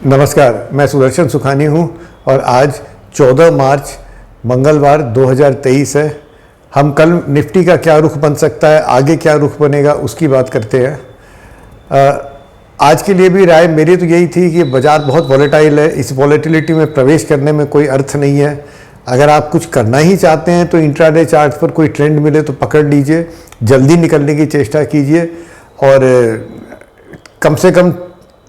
नमस्कार, मैं सुदर्शन सुखानी हूं और आज 14 मार्च मंगलवार 2023 है। हम कल निफ्टी का क्या रुख बन सकता है, आगे क्या रुख बनेगा, उसकी बात करते हैं। आज के लिए भी राय मेरी तो यही थी कि बाज़ार बहुत वॉलेटाइल है, इस वॉलेटिलिटी में प्रवेश करने में कोई अर्थ नहीं है। अगर आप कुछ करना ही चाहते हैं तो इंट्राडे चार्ट पर कोई ट्रेंड मिले तो पकड़ लीजिए, जल्दी निकलने की चेष्टा कीजिए और कम से कम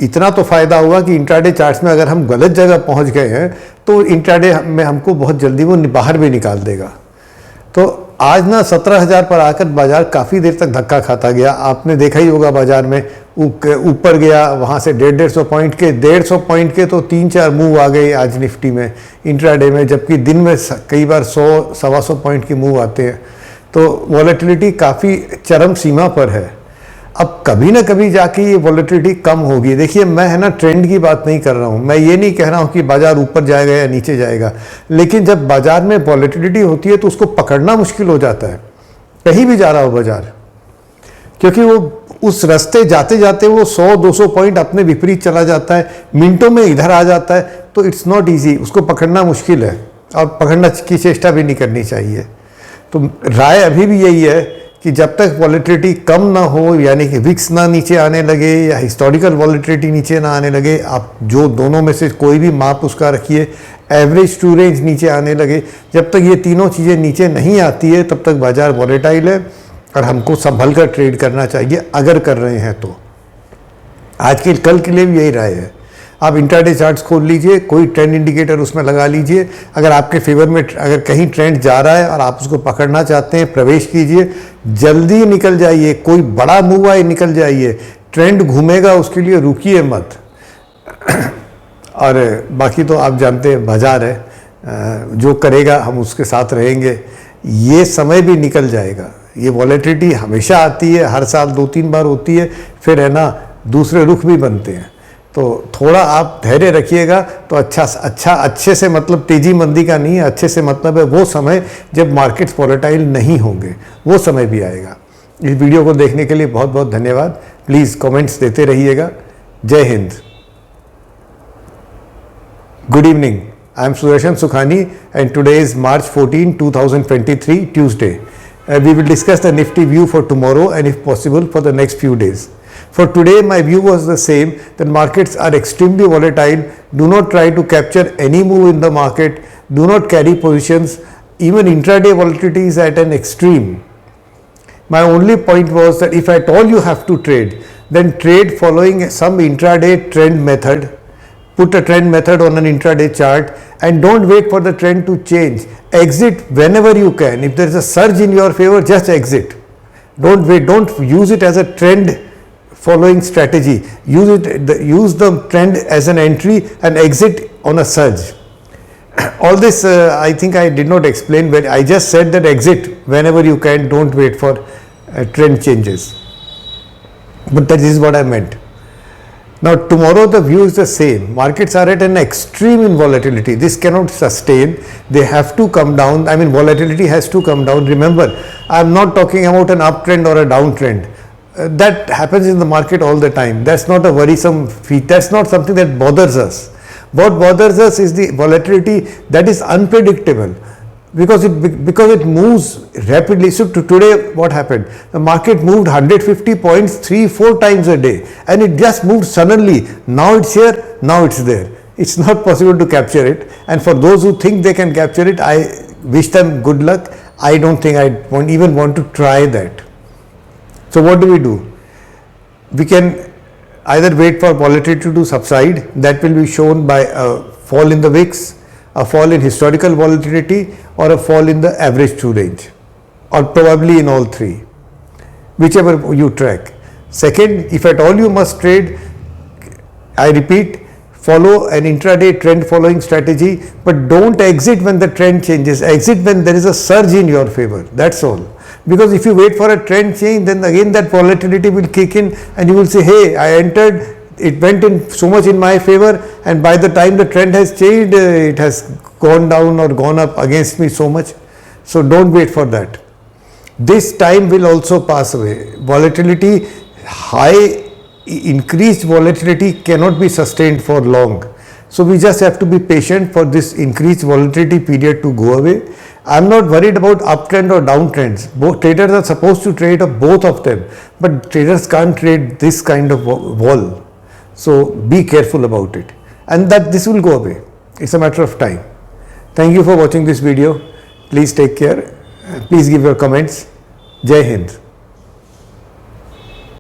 इतना तो फ़ायदा हुआ कि इंट्राडे चार्ट्स में अगर हम गलत जगह पहुंच गए हैं तो इंट्राडे में हमको बहुत जल्दी वो बाहर भी निकाल देगा। तो आज ना 17,000 पर आकर बाज़ार काफ़ी देर तक धक्का खाता गया। आपने देखा ही होगा बाज़ार में ऊपर गया, वहाँ से 150 पॉइंट के तो 3-4 मूव आ गए आज निफ्टी में इंट्राडे में, जबकि दिन में कई बार 100-125 पॉइंट के मूव आते हैं। तो वॉलेटिलिटी काफ़ी चरम सीमा पर है। अब कभी ना कभी जाके ये वॉलेटिलिटी कम होगी। देखिए, मैं ट्रेंड की बात नहीं कर रहा हूँ, मैं ये नहीं कह रहा हूँ कि बाजार ऊपर जाएगा या नीचे जाएगा, लेकिन जब बाजार में वॉलेटिलिटी होती है तो उसको पकड़ना मुश्किल हो जाता है, कहीं भी जा रहा हो बाजार, क्योंकि वो उस रास्ते जाते जाते वो 100-200 पॉइंट अपने विपरीत चला जाता है, मिनटों में इधर आ जाता है। तो इट्स नॉट ईजी, उसको पकड़ना मुश्किल है और पकड़ने की चेष्टा भी नहीं करनी चाहिए। तो राय अभी भी यही है कि जब तक वॉलेटिलिटी कम ना हो, यानी कि विक्स ना नीचे आने लगे या हिस्टोरिकल वॉलेटिलिटी नीचे ना आने लगे, आप जो दोनों में से कोई भी माप उसका रखिए, एवरेज टू रेंज नीचे आने लगे, जब तक ये तीनों चीज़ें नीचे नहीं आती है तब तक बाजार वॉलेटाइल है और हमको संभल कर ट्रेड करना चाहिए अगर कर रहे हैं तो। आज के कल के लिए भी यही राय है। आप इंट्राडे चार्ट्स खोल लीजिए, कोई ट्रेंड इंडिकेटर उसमें लगा लीजिए, अगर आपके फेवर में अगर कहीं ट्रेंड जा रहा है और आप उसको पकड़ना चाहते हैं, प्रवेश कीजिए, जल्दी निकल जाइए, कोई बड़ा मूव आए निकल जाइए, ट्रेंड घूमेगा उसके लिए रुकिए मत। और बाकी तो आप जानते हैं बाजार है, जो करेगा हम उसके साथ रहेंगे। ये समय भी निकल जाएगा, ये वॉलेटिलिटी हमेशा आती है, हर साल 2-3 बार होती है, फिर है ना दूसरे रुख भी बनते हैं। तो थोड़ा आप धैर्य रखिएगा तो अच्छे से मतलब तेजी मंदी का नहीं है, अच्छे से मतलब है वो समय जब मार्केट्स वॉलेटाइल नहीं होंगे, वो समय भी आएगा। इस वीडियो को देखने के लिए बहुत बहुत धन्यवाद। प्लीज़ कमेंट्स देते रहिएगा। जय Hind. Good evening, I am Sudarshan Sukhani and today is March 14, 2023, Tuesday. We will discuss the Nifty view for tomorrow and if possible for the next few days. For today, my view was the same, that markets are extremely volatile. Do not try to capture any move in the market. Do not carry positions. Even intraday volatility is at an extreme. My only point was that if at all you have to trade, then trade following some intraday trend method. Put a trend method on an intraday chart and don't wait for the trend to change. Exit whenever you can. If there is a surge in your favor, just exit. Don't wait. Don't use it as a trend following strategy. Use the trend as an entry and exit on a surge. All this I think I did not explain, but I just said that exit whenever you can, don't wait for trend changes. But that is what I meant. Now tomorrow the view is the same. Markets are at an extreme in volatility. This cannot sustain. They have to come down. I mean, volatility has to come down. Remember, I am not talking about an uptrend or a downtrend. That happens in the market all the time. That's not a worrisome feat. That's not something that bothers us. What bothers us is the volatility that is unpredictable, because it moves rapidly. So today what happened? The market moved 150 points 3-4 times a day, and it just moved suddenly. Now it's here, now it's there. It's not possible to capture it. And for those who think they can capture it, I wish them good luck. I don't think I even want to try that. So what do? We can either wait for volatility to subside, that will be shown by a fall in the VIX, a fall in historical volatility, or a fall in the average true range, or probably in all three, whichever you track. Second, if at all you must trade, I repeat, follow an intraday trend following strategy, but don't exit when the trend changes. Exit when there is a surge in your favor. That's all. Because if you wait for a trend change, then again that volatility will kick in and you will say, hey, I entered, it went in so much in my favor, and by the time the trend has changed, it has gone down or gone up against me so much. So don't wait for that. This time will also pass away. Volatility high increased volatility cannot be sustained for long. So we just have to be patient for this increased volatility period to go away. I'm not worried about uptrend or downtrends. Both traders are supposed to trade both of them, but traders can't trade this kind of vol. So be careful about it, and that this will go away. It's a matter of time. Thank you for watching this video. Please take care. Please give your comments. Jai Hind.